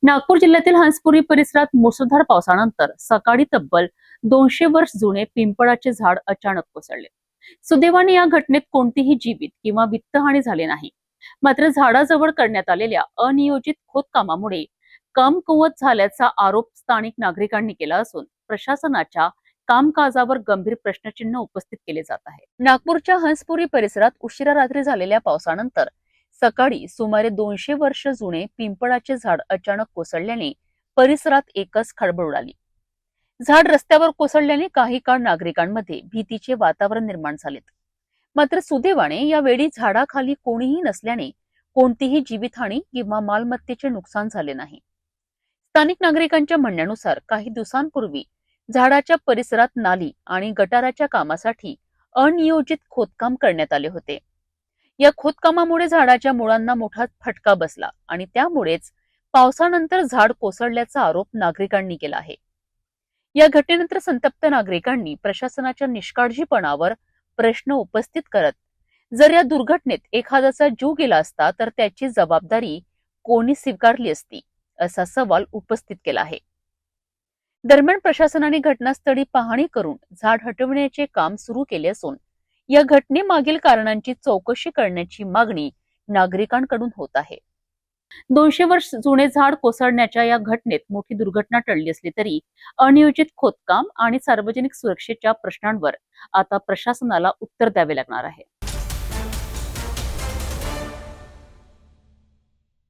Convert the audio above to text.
नागपूर जिल्ह्यातील हंसपुरी परिसरात मुसळधार पावसानंतर सकाळी तब्बल 200 वर्ष जुने पिंपळाचे झाड अचानक कोसळले. सुदैवाने या घटनेत कोणतीही जीवित किंवा वित्तहानी झाली नाही. मात्र झाडाजवळ करण्यात आलेल्या अनियोजित खोदकामामुळे कमकुवत झाल्याचा आरोप स्थानिक नागरिकांनी केला असून प्रशासनाच्या कामकाजावर गंभीर प्रश्नचिन्ह उपस्थित केले जात आहे. नागपूरच्या हंसपुरी परिसरात उशिरा रात्री झालेल्या पावसानंतर सकाळी सुमारे 200 वर्ष जुने पिंपळाचे झाड अचानक कोसळल्याने परिसरात एकच खळबळ उडाली. झाड रस्त्यावर कोसळल्याने काही काळ नागरिकांमध्ये भीतीचे वातावरण निर्माण झाले. मात्र सुदैवाने यावेळी झाडाखाली कोणीही नसल्याने कोणतीही जीवितहानी किंवा मालमत्तेचे नुकसान झाले नाही. स्थानिक नागरिकांच्या म्हणण्यानुसार काही दिवसांपूर्वी झाडाच्या परिसरात नाली आणि गटाराच्या कामासाठी अनियोजित खोदकाम करण्यात आले होते. या खोदकामामुळे झाडाच्या मुळांना मोठा फटका बसला आणि त्यामुळेच पावसानंतर झाड कोसळल्याचा आरोप नागरिकांनी केला आहे. या घटनेनंतर संतप्त नागरिकांनी प्रशासनाच्या निष्काळजीपणावर प्रश्न उपस्थित करत जर या दुर्घटनेत एखाद्याचा जीव गेला असता तर त्याची जबाबदारी कोणी स्वीकारली असती असा सवाल उपस्थित केला आहे. दरम्यान प्रशासनाने घटनास्थळी पाहणी करून झाड हटविण्याचे काम सुरू केले असून या घटनेमागील कारणांची चौकशी करण्याची मागणी नागरिकांकडून होत आहे. 200 वर्ष जुने झाड कोसळण्याच्या या घटनेत मोठी दुर्घटना टळली असली तरी अनियोजित खोदकाम आणि सार्वजनिक सुरक्षेच्या प्रश्नांवर आता प्रशासनाला उत्तर द्यावे लागणार आहे.